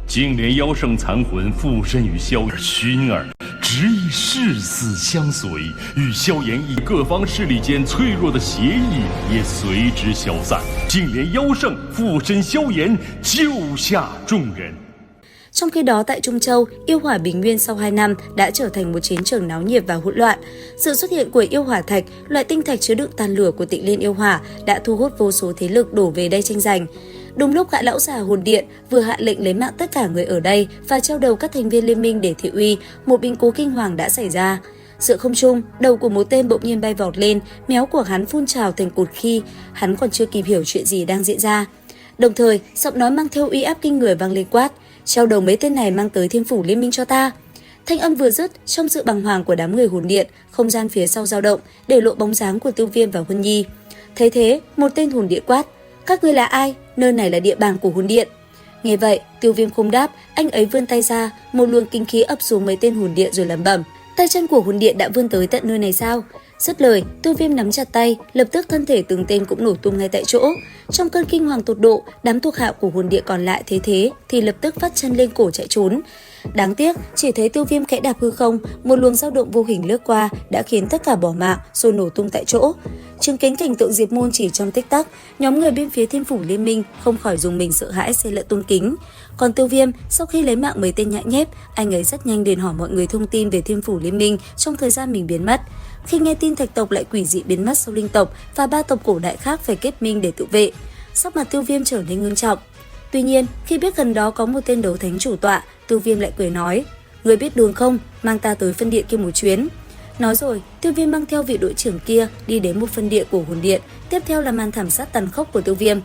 竟连妖圣残魂附身于萧炎，熏儿只以誓死相随，与萧炎以各方势力间脆弱的协议也随之消散，竟连妖圣附身萧炎，救下众人。Trong khi đó tại Trung Châu, yêu hỏa Bình Nguyên sau 2 năm đã trở thành một chiến trường náo nhiệt và hỗn loạn. Sự xuất hiện của yêu hỏa thạch, loại tinh thạch chứa đựng tàn lửa của Tịnh Liên yêu hỏa đã thu hút vô số thế lực đổ về đây tranh giành. Đúng lúc gã lão già hồn điện vừa hạ lệnh lấy mạng tất cả người ở đây và treo đầu các thành viên liên minh để thị uy, một biến cố kinh hoàng đã xảy ra. Giữa không trung, đầu của một tên bỗng nhiên bay vọt lên, méo của hắn phun trào thành cột khi hắn còn chưa kịp hiểu chuyện gì đang diễn ra. Đồng thời, giọng nói mang theo uy áp kinh người vang lên quát: "Treo đầu mấy tên này mang tới Thiên Phủ Liên minh cho ta." Thanh âm vừa dứt, trong sự bàng hoàng của đám người hồn điện, không gian phía sau dao động, để lộ bóng dáng của Tiêu Viêm và Huân Nhi. Thấy thế, một tên hồn điện quát: "Các ngươi là ai? Nơi này là địa bàn của hồn điện." Nghe vậy, Tiêu Viêm không đáp, anh ấy vươn tay ra, một luồng kinh khí ập xuống mấy tên hồn điện rồi lẩm bẩm: "Tay chân của hồn điện đã vươn tới tận nơi này sao?" Dứt lời, Tiêu Viêm nắm chặt tay, lập tức thân thể từng tên cũng nổ tung ngay tại chỗ. Trong cơn kinh hoàng tột độ, đám thuộc hạ của hồn điện còn lại thấy thế thì lập tức vắt chân lên cổ chạy trốn. Đáng tiếc, chỉ thấy Tiêu Viêm khẽ đạp hư không, một luồng dao động vô hình lướt qua đã khiến tất cả bỏ mạng rồi nổ tung tại chỗ. Chứng kiến cảnh tượng diệt môn chỉ trong tích tắc, nhóm người bên phía Thiên Phủ Liên minh không khỏi dùng mình sợ hãi xê lệ tôn kính. Còn Tiêu Viêm, sau khi lấy mạng mấy tên nhãi nhép, anh ấy rất nhanh đến hỏi mọi người thông tin về Thiên Phủ Liên minh trong thời gian mình biến mất. Khi nghe tin Thạch tộc lại quỷ dị biến mất sau Linh tộc và 3 tộc cổ đại khác phải kết minh để tự vệ, sắc mặt Tiêu Viêm trở nên ngưng trọng. Tuy nhiên, khi biết gần đó có một tên đấu thánh chủ tọa, Tiêu Viêm lại cười nói: "Người biết đường không? Mang ta tới phân điện kia một chuyến." Nói rồi, Tiêu Viêm mang theo vị đội trưởng kia đi đến một phân điện của hồn điện. Tiếp theo là màn thảm sát tàn khốc của Tiêu Viêm.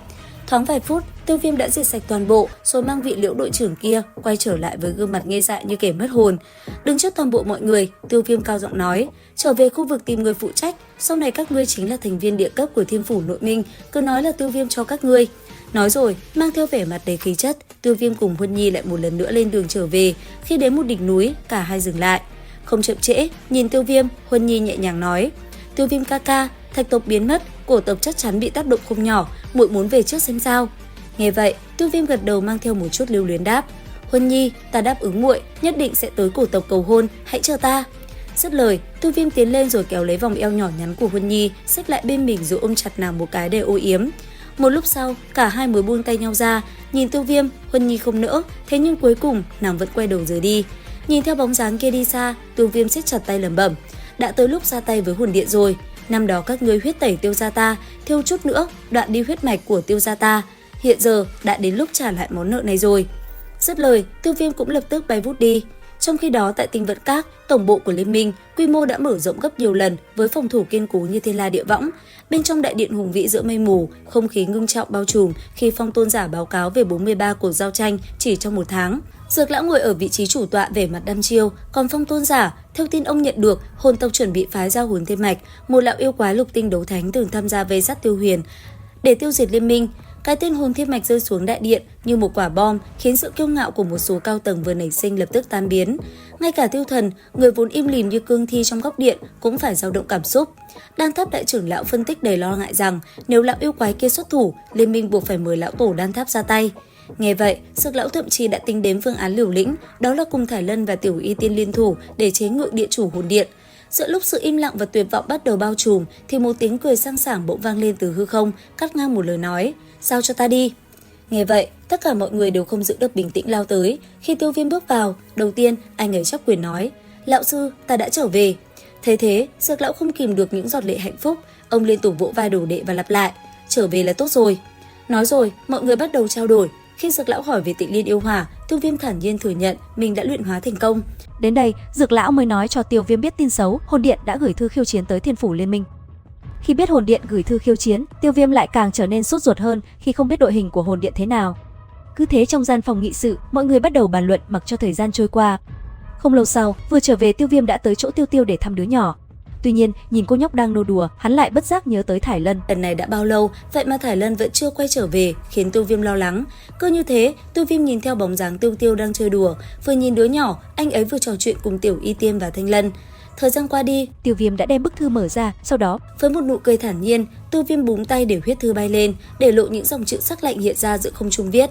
Thoáng vài phút, Tiêu Viêm đã diệt sạch toàn bộ, rồi mang vị Liễu đội trưởng kia quay trở lại với gương mặt ngây dại như kẻ mất hồn. Đứng trước toàn bộ mọi người, Tiêu Viêm cao giọng nói: "Trở về khu vực tìm người phụ trách, sau này các ngươi chính là thành viên địa cấp của Thiên Phủ Nội Minh, cứ nói là Tiêu Viêm cho các ngươi." Nói rồi, mang theo vẻ mặt đầy khí chất, Tiêu Viêm cùng Huân Nhi lại một lần nữa lên đường trở về. Khi đến một đỉnh núi, cả hai dừng lại. Không chậm trễ, nhìn Tiêu Viêm, Huân Nhi nhẹ nhàng nói: "Tiêu Viêm ca ca, Thạch tộc biến mất, cổ tộc chắc chắn bị tác động không nhỏ, muội muốn về trước xem sao." Nghe vậy, Tiêu Viêm gật đầu mang theo một chút lưu luyến đáp: "Huân Nhi, ta đáp ứng muội, nhất định sẽ tới cổ tộc cầu hôn, hãy chờ ta." Dứt lời, Tiêu Viêm tiến lên rồi kéo lấy vòng eo nhỏ nhắn của Huân Nhi, xếp lại bên mình rồi ôm chặt nàng một cái để ô yếm. Một lúc sau, cả hai mới buông tay nhau ra, nhìn Tiêu Viêm, Huân Nhi không nỡ, thế nhưng cuối cùng nàng vẫn quay đầu rời đi. Nhìn theo bóng dáng kia đi xa, Tiêu Viêm siết chặt tay lẩm bẩm: "Đã tới lúc ra tay với hồn điện rồi. Năm đó các ngươi huyết tẩy Tiêu gia ta, thiêu chút nữa đoạn đi huyết mạch của Tiêu gia ta. Hiện giờ đã đến lúc trả lại món nợ này rồi." Dứt lời, Tiêu Viêm cũng lập tức bay vút đi. Trong khi đó tại Tinh Vận Các, tổng bộ của liên minh, quy mô đã mở rộng gấp nhiều lần với phòng thủ kiên cố như thiên la địa võng. Bên trong đại điện hùng vĩ giữa mây mù, không khí ngưng trọng bao trùm khi Phong Tôn giả báo cáo về 43 cuộc giao tranh chỉ trong 1 tháng. Dược Lão ngồi ở vị trí chủ tọa vẻ mặt đăm chiêu, còn Phong Tôn giả, theo tin ông nhận được, hồn tộc chuẩn bị phái ra Hồn Thiên Mạch, một lão yêu quái lục tinh đấu thánh từng tham gia vây sát Tiêu Huyền để tiêu diệt liên minh. Cái tên Hồn Thiên Mạch rơi xuống đại điện như một quả bom, khiến sự kiêu ngạo của một số cao tầng vừa nảy sinh lập tức tan biến. Ngay cả Tiêu Thần, người vốn im lìm như cương thi trong góc điện, cũng phải dao động cảm xúc. Đan Tháp đại trưởng lão phân tích đầy lo ngại rằng nếu lão yêu quái kia xuất thủ, liên minh buộc phải mời lão tổ Đan Tháp ra tay. Nghe vậy, Dược Lão thậm chí đã tính đến phương án liều lĩnh, đó là cùng Thải Lân và Tiểu Y Tiên liên thủ để chế ngự địa chủ hồn điện. Giữa lúc sự im lặng và tuyệt vọng bắt đầu bao trùm, thì một tiếng cười sang sảng bỗng vang lên từ hư không, cắt ngang một lời nói: "Giao cho ta đi." Nghe vậy, tất cả mọi người đều không giữ được bình tĩnh lao tới. Khi Tiêu Viêm bước vào, đầu tiên anh ấy chắp quyền nói: "Lão sư, ta đã trở về." Thấy thế, Dược Lão không kìm được những giọt lệ hạnh phúc, ông liên tục vỗ vai đồ đệ và lặp lại: "Trở về là tốt rồi." Nói rồi, mọi người bắt đầu trao đổi. Khi Dược Lão hỏi về Tịnh Liên yêu hỏa, Tiêu Viêm thản nhiên thừa nhận mình đã luyện hóa thành công. Đến đây, Dược Lão mới nói cho Tiêu Viêm biết tin xấu, Hồn Điện đã gửi thư khiêu chiến tới Thiên Phủ Liên minh. Khi biết Hồn Điện gửi thư khiêu chiến, Tiêu Viêm lại càng trở nên sốt ruột hơn khi không biết đội hình của Hồn Điện thế nào. Cứ thế trong gian phòng nghị sự, mọi người bắt đầu bàn luận mặc cho thời gian trôi qua. Không lâu sau, vừa trở về Tiêu Viêm đã tới chỗ Tiêu Tiêu để thăm đứa nhỏ. Tuy nhiên, nhìn cô nhóc đang nô đùa, hắn lại bất giác nhớ tới Thải Lân. Lần này đã bao lâu, vậy mà Thải Lân vẫn chưa quay trở về, khiến Tiêu Viêm lo lắng. Cứ như thế, Tiêu Viêm nhìn theo bóng dáng Tiêu Tiêu đang chơi đùa, vừa nhìn đứa nhỏ, anh ấy vừa trò chuyện cùng Tiểu Y Tiên và Thanh Lân. Thời gian qua đi, Tiêu Viêm đã đem bức thư mở ra, sau đó với một nụ cười thản nhiên, Tiêu Viêm búng tay để huyết thư bay lên, để lộ những dòng chữ sắc lạnh hiện ra giữa không trung viết: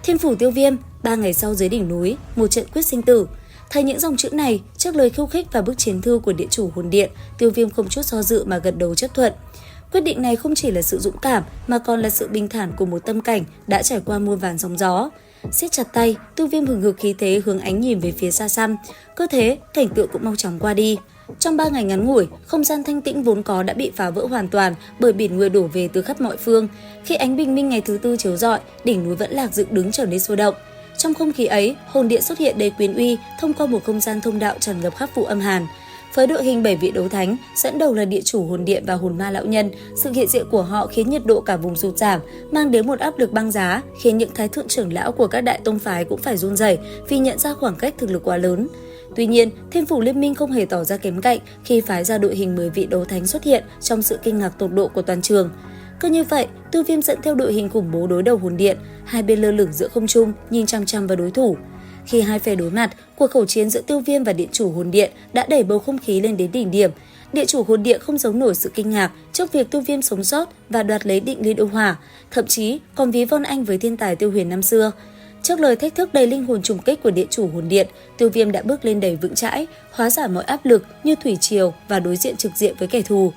Thiên phủ Tiêu Viêm, 3 ngày sau dưới đỉnh núi, một trận quyết sinh tử. Thấy những dòng chữ này, trước lời khiêu khích và bức chiến thư của địa chủ hồn điện, Tiêu Viêm không chút do dự mà gật đầu chấp thuận. Quyết định này không chỉ là sự dũng cảm mà còn là sự bình thản của một tâm cảnh đã trải qua muôn vàn sóng gió. Siết chặt tay, Tiêu Viêm hừng hực khí thế hướng ánh nhìn về phía xa xăm, cứ thế cảnh tượng cũng mau chóng qua đi. Trong 3 ngày ngắn ngủi, không gian thanh tĩnh vốn có đã bị phá vỡ hoàn toàn bởi biển người đổ về từ khắp mọi phương. Khi ánh bình minh ngày thứ tư chiếu rọi, đỉnh núi Vẫn Lạc dựng đứng trở nên sôi động. Trong không khí ấy, hồn điện xuất hiện đầy quyền uy thông qua một không gian thông đạo tràn ngập khắp vụ âm hàn. Với đội hình 7 vị đấu thánh, dẫn đầu là địa chủ hồn điện và hồn ma lão nhân, sự hiện diện của họ khiến nhiệt độ cả vùng sụt giảm, mang đến một áp lực băng giá, khiến những thái thượng trưởng lão của các đại tông phái cũng phải run rẩy vì nhận ra khoảng cách thực lực quá lớn. Tuy nhiên, Thiên phủ Liên minh không hề tỏ ra kém cạnh khi phái ra đội hình 10 vị đấu thánh xuất hiện trong sự kinh ngạc tột độ của toàn trường. Cứ như vậy, Tiêu Viêm dẫn theo đội hình khủng bố đối đầu hồn điện, hai bên lơ lửng giữa không trung, nhìn chăm chăm vào đối thủ. Khi hai phe đối mặt, cuộc khẩu chiến giữa Tiêu Viêm và điện chủ hồn điện đã đẩy bầu không khí lên đến đỉnh điểm. Địa chủ hồn điện không giấu nổi sự kinh ngạc trước việc Tiêu Viêm sống sót và đoạt lấy định liên yêu hỏa, thậm chí còn ví von anh với thiên tài Tiêu Huyền năm xưa. Trước lời thách thức đầy linh hồn trùng kích của địa chủ hồn điện, Tiêu Viêm đã bước lên đầy vững chãi, hóa giải mọi áp lực như thủy triều và đối diện trực diện với kẻ thù.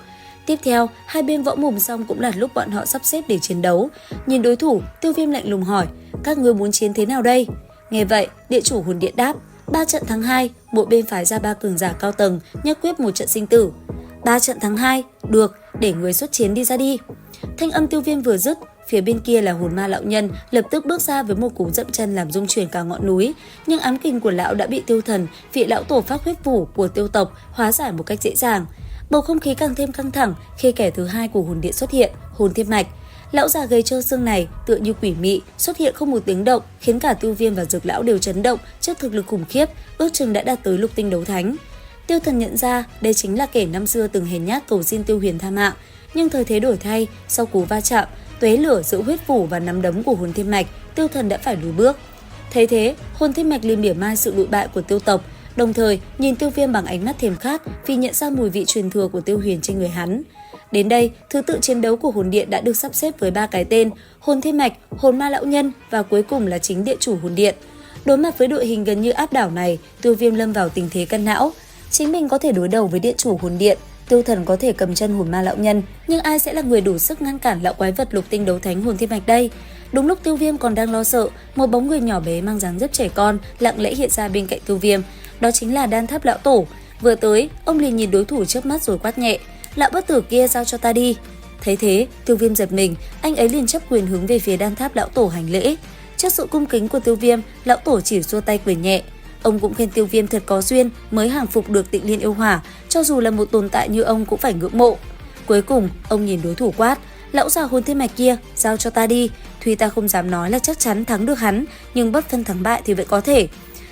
Tiếp theo, hai bên võ mồm xong cũng là lúc bọn họ sắp xếp để chiến đấu. Nhìn đối thủ, Tiêu Viêm lạnh lùng hỏi: "Các ngươi muốn chiến thế nào đây?" Nghe vậy, địa chủ hồn điện đáp: 3 trận thắng 2, mỗi bên phái ra 3 cường giả cao tầng, nhất quyết một trận sinh tử. 3 trận thắng 2, được, để người xuất chiến đi ra đi. Thanh âm Tiêu Viêm vừa dứt, phía bên kia là hồn ma lão nhân lập tức bước ra với một cú dậm chân làm rung chuyển cả ngọn núi, nhưng ám kình của lão đã bị Tiêu Thần, vị lão tổ pháp huyết vũ của Tiêu tộc, hóa giải một cách dễ dàng. Bầu không khí càng thêm căng thẳng khi kẻ thứ hai của hồn điện xuất hiện, Hồn Thiên Mạch. Lão già gầy trơ xương này tựa như quỷ mị xuất hiện không một tiếng động, khiến cả Tiêu Viêm và Dược lão đều chấn động trước thực lực khủng khiếp, ước chừng đã đạt tới lục tinh đấu thánh. Tiêu Thần nhận ra đây chính là kẻ năm xưa từng hèn nhát cầu xin Tiêu Huyền tha mạng, nhưng thời thế đổi thay, sau cú va chạm, tuế lửa giữa huyết phủ và nắm đấm của Hồn Thiên Mạch, Tiêu Thần đã phải lùi bước. Thấy thế, Hồn Thiên Mạch liền mỉa mai sự lụi bại của Tiêu tộc, đồng thời nhìn Tiêu Viêm bằng ánh mắt thèm khát vì nhận ra mùi vị truyền thừa của Tiêu Huyền trên người hắn. Đến đây, thứ tự chiến đấu của hồn điện đã được sắp xếp với 3 cái tên: Hồn Thiên Mạch, Hồn Ma lão nhân và cuối cùng là chính địa chủ hồn điện. Đối mặt với đội hình gần như áp đảo này, Tiêu Viêm lâm vào tình thế cân não. Chính mình có thể đối đầu với địa chủ hồn điện, Tiêu Thần có thể cầm chân hồn ma lão nhân, nhưng ai sẽ là người đủ sức ngăn cản lão quái vật lục tinh đấu thánh Hồn Thiên Mạch đây? Đúng lúc Tiêu Viêm còn đang lo sợ, một bóng người nhỏ bé mang dáng dấp trẻ con lặng lẽ hiện ra bên cạnh Tiêu Viêm. Đó chính là Đan Tháp lão tổ. Vừa tới, ông liền nhìn đối thủ trước mắt rồi quát nhẹ: "Lão bất tử kia, giao cho ta đi." Thấy thế, Tiêu Viêm giật mình, anh ấy liền chấp quyền hướng về phía Đan Tháp lão tổ hành lễ. Trước sự cung kính của Tiêu Viêm, lão tổ chỉ xua tay cười nhẹ. Ông cũng khen Tiêu Viêm thật có duyên mới hàng phục được Tịnh Liên yêu hỏa, cho dù là một tồn tại như ông cũng phải ngưỡng mộ. Cuối cùng, ông nhìn đối thủ quát: "Lão già Hồn Thiên Mạch kia, giao cho ta đi. Tuy ta không dám nói là chắc chắn thắng được hắn, nhưng bất phân thắng bại thì vẫn có thể."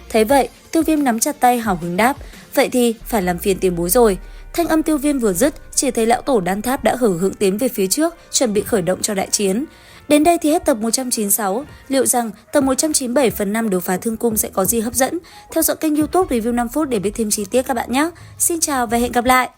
Thấy vậy, Tiêu Viêm nắm chặt tay hào hứng đáp: "Vậy thì phải làm phiền tiền bối rồi." Thanh âm Tiêu Viêm vừa dứt, chỉ thấy lão tổ Đan Tháp đã hở hững tiến về phía trước, chuẩn bị khởi động cho đại chiến. Đến đây thì hết tập 196. Liệu rằng tập 197 phần 5 đấu phá thương cung sẽ có gì hấp dẫn? Theo dõi kênh YouTube Review 5 phút để biết thêm chi tiết các bạn nhé. Xin chào và hẹn gặp lại.